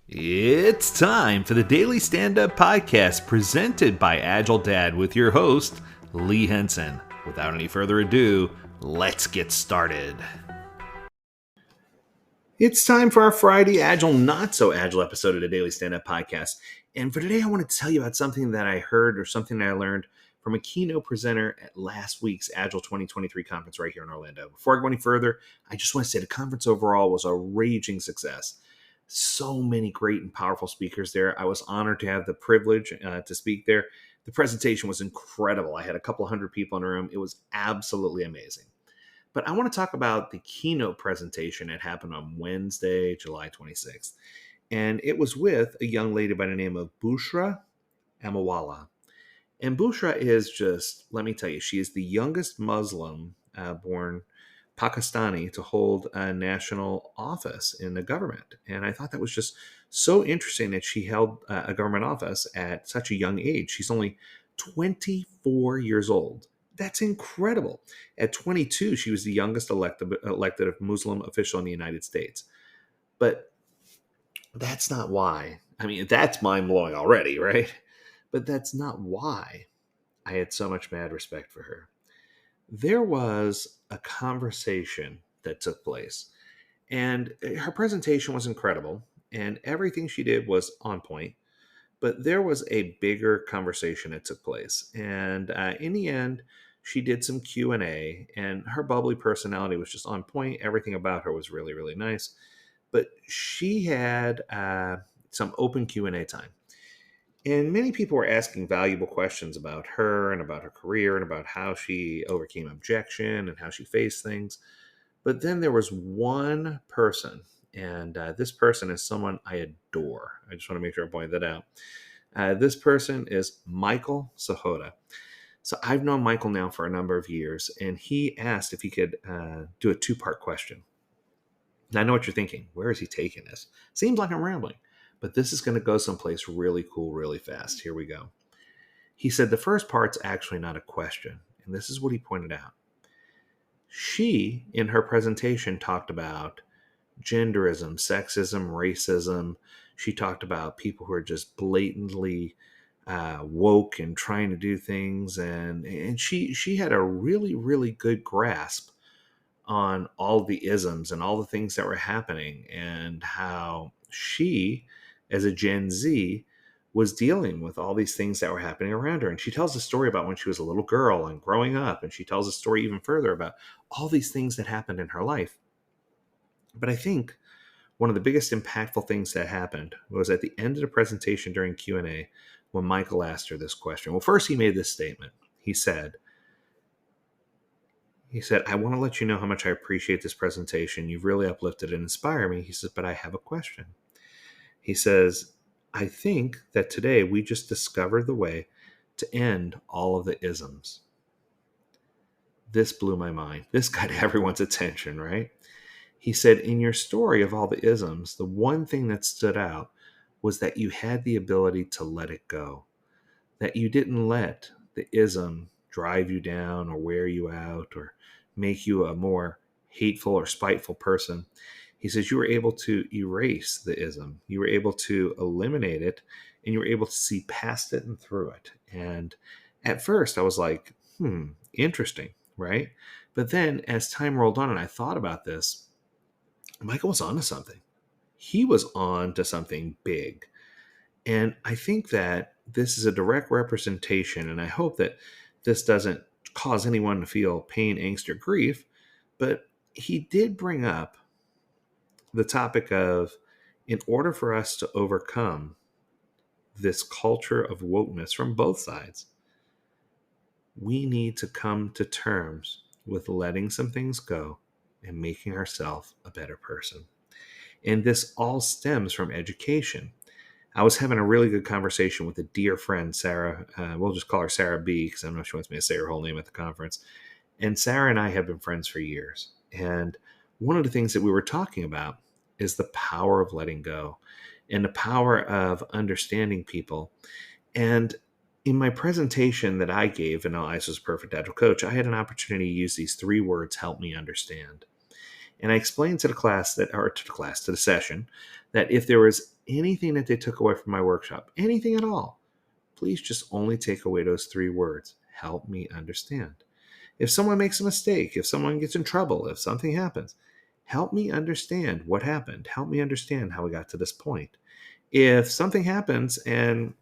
It's time for the Daily Stand Up Podcast presented by AgileDad with your host, Lee Henson. Without any further ado, let's get started. It's time for our Friday Agile, Not So Agile episode of the Daily Stand Up Podcast. And for today, I wanted to tell you about something that I heard or something that I learned from a keynote presenter at last week's Agile 2023 conference right here in Orlando. Before I go any further, I just want to say the conference overall was a raging success. So many great and powerful speakers there. I was honored to have the privilege to speak there. The presentation was incredible. I had a couple hundred people in the room. It was absolutely amazing. But I want to talk about the keynote presentation that happened on Wednesday, July 26th. And it was with a young lady by the name of Bushra Amiwala. And Bushra is just, let me tell you, she is the youngest Muslim born Pakistani to hold a national office in the government. And I thought that was just so interesting that she held a government office at such a young age. She's only 24 years old. That's incredible. At 22, she was the youngest elected Muslim official in the United States. But that's not why. I mean, that's mind blowing already, right? But that's not why I had so much mad respect for her. There was a conversation that took place, and her presentation was incredible, and everything she did was on point. But there was a bigger conversation that took place, and in the end, she did some Q&A, and her bubbly personality was just on point. Everything about her was really, really nice. But she had some open Q&A time. And many people were asking valuable questions about her and about her career and about how she overcame objection and how she faced things. But then there was one person, and this person is someone I adore. I just want to make sure I point that out. This person is Michael Sahota. So I've known Michael now for a number of years, and he asked if he could do a two-part question. Now, I know what you're thinking. Where is he taking this? Seems like I'm rambling, but this is going to go someplace really cool, really fast. Here we go. He said the first part's actually not a question, and this is what he pointed out. She, in her presentation, talked about genderism, sexism, racism. She talked about people who are just blatantly woke and trying to do things, and she had a really, really good grasp on all the isms and all the things that were happening and how she, as a Gen Z, was dealing with all these things that were happening around her. And she tells a story about when she was a little girl and growing up. And she tells a story even further about all these things that happened in her life. But I think one of the biggest impactful things that happened was at the end of the presentation during Q&A when Michael asked her this question. Well, first he made this statement. He said, I want to let you know how much I appreciate this presentation. You've really uplifted and inspired me. He says, but I have a question. He says, I think that today we just discovered the way to end all of the isms. This blew my mind. This got everyone's attention, right? He said, in your story of all the isms, the one thing that stood out was that you had the ability to let it go, that you didn't let the ism drive you down or wear you out or make you a more hateful or spiteful person. He says you were able to erase the ism. You were able to eliminate it, and you were able to see past it and through it. And at first I was like, interesting, right? But then as time rolled on and I thought about this, Michael was on to something. He was on to something big. And I think that this is a direct representation, and I hope that this doesn't cause anyone to feel pain, angst, or grief, but he did bring up the topic of, in order for us to overcome this culture of wokeness from both sides, we need to come to terms with letting some things go and making ourselves a better person. And this all stems from education. I was having a really good conversation with a dear friend, Sarah. We'll just call her Sarah B, because I don't know if she wants me to say her whole name at the conference. And Sarah and I have been friends for years. And one of the things that we were talking about is the power of letting go and the power of understanding people. And in my presentation that I gave in LIS was Perfect Agile Coach, I had an opportunity to use these three words, help me understand. And I explained to the class to the session, that if there was anything that they took away from my workshop, anything at all, please just only take away those 3 words: help me understand. If someone makes a mistake, if someone gets in trouble, if something happens, help me understand what happened. Help me understand how we got to this point. If something happens and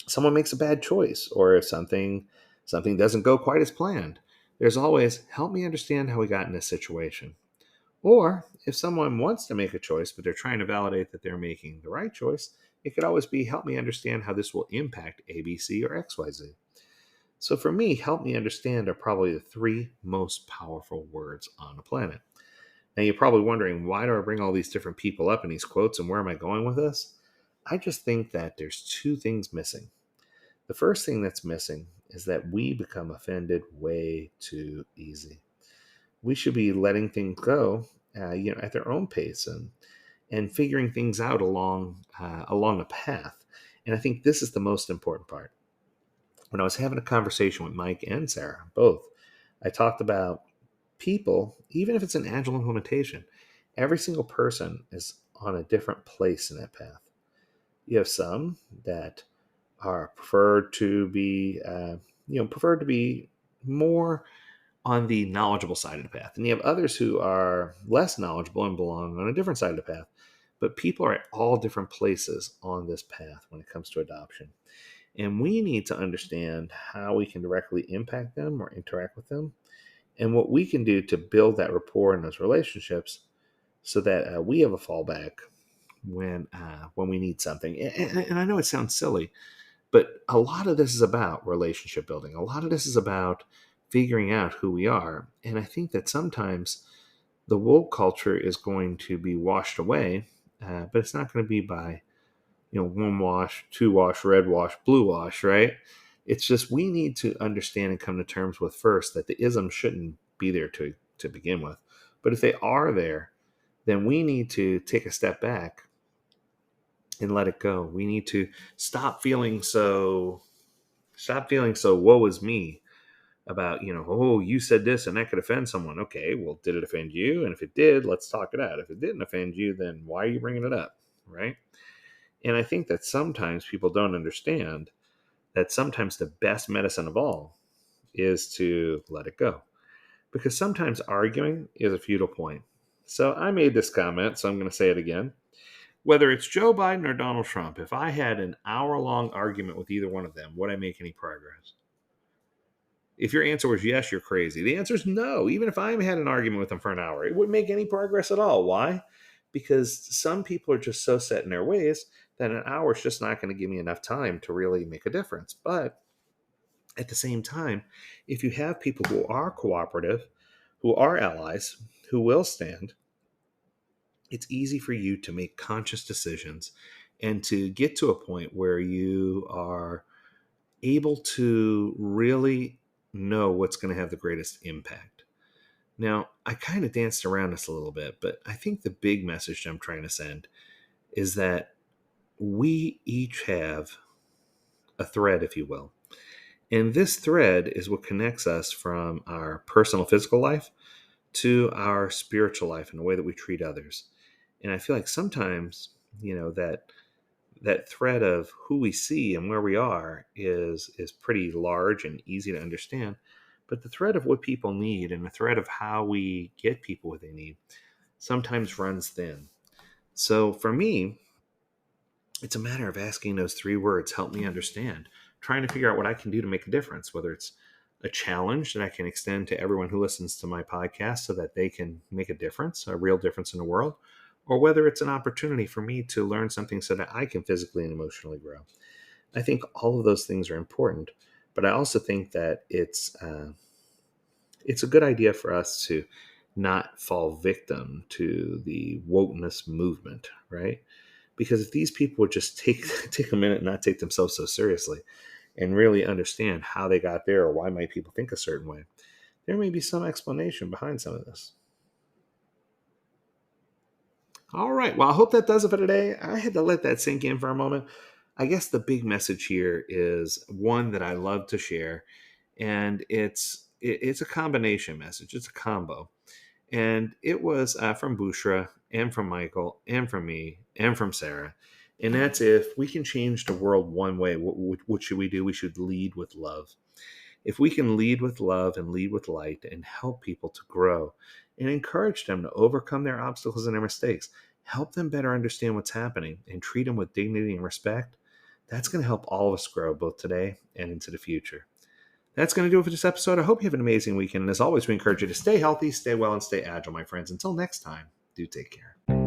someone makes a bad choice, or if something doesn't go quite as planned, there's always help me understand how we got in this situation. Or if someone wants to make a choice, but they're trying to validate that they're making the right choice, it could always be help me understand how this will impact ABC or XYZ. So for me, help me understand are probably the 3 most powerful words on the planet. Now you're probably wondering, why do I bring all these different people up in these quotes and where am I going with this? I just think that there's 2 things missing. The first thing that's missing is that we become offended way too easy. We should be letting things go, at their own pace and figuring things out along a path. And I think this is the most important part. When I was having a conversation with Mike and Sarah, both, I talked about people, even if it's an agile implementation, every single person is on a different place in that path. You have some that are preferred to be more on the knowledgeable side of the path. And you have others who are less knowledgeable and belong on a different side of the path. But people are at all different places on this path when it comes to adoption. And we need to understand how we can directly impact them or interact with them, and what we can do to build that rapport in those relationships so that we have a fallback when we need something. And I know it sounds silly, but a lot of this is about relationship building. A lot of this is about figuring out who we are. And I think that sometimes the woke culture is going to be washed away, but it's not going to be by, 1 wash, 2 wash, red wash, blue wash, right? It's just we need to understand and come to terms with first that the isms shouldn't be there to begin with. But if they are there, then we need to take a step back and let it go. We need to stop feeling so woe is me about, oh, you said this and that could offend someone. Okay, well, did it offend you? And if it did, let's talk it out. If it didn't offend you, then why are you bringing it up, right? And I think that sometimes people don't understand that sometimes the best medicine of all is to let it go. Because sometimes arguing is a futile point. So I made this comment, so I'm going to say it again. Whether it's Joe Biden or Donald Trump, if I had an hour-long argument with either one of them, would I make any progress? If your answer was yes, you're crazy. The answer is no. Even if I had an argument with them for an hour, it wouldn't make any progress at all. Why? Because some people are just so set in their ways that an hour is just not going to give me enough time to really make a difference. But at the same time, if you have people who are cooperative, who are allies, who will stand, it's easy for you to make conscious decisions and to get to a point where you are able to really know what's going to have the greatest impact. Now, I kind of danced around this a little bit, but I think the big message I'm trying to send is that we each have a thread, if you will. And this thread is what connects us from our personal physical life to our spiritual life and the way that we treat others. And I feel like sometimes, that thread of who we see and where we are is pretty large and easy to understand. But the thread of what people need and the thread of how we get people what they need sometimes runs thin. So for me, it's a matter of asking those 3 words: help me understand, trying to figure out what I can do to make a difference, whether it's a challenge that I can extend to everyone who listens to my podcast so that they can make a difference, a real difference in the world, or whether it's an opportunity for me to learn something so that I can physically and emotionally grow. I think all of those things are important, but I also think that it's a good idea for us to not fall victim to the wokeness movement, right? Because if these people would just take take a minute and not take themselves so seriously and really understand how they got there or why might people think a certain way, there may be some explanation behind some of this. All right. Well, I hope that does it for today. I had to let that sink in for a moment. I guess the big message here is one that I love to share, and it's a combination message. It's a combo, and it was from Bushra. and from Michael and from me and from Sarah. And that's if we can change the world one way, what should we do? We should lead with love. If we can lead with love and lead with light and help people to grow and encourage them to overcome their obstacles and their mistakes, help them better understand what's happening and treat them with dignity and respect, that's going to help all of us grow both today and into the future. That's going to do it for this episode. I hope you have an amazing weekend. And as always, we encourage you to stay healthy, stay well, and stay agile, my friends. Until next time, do take care.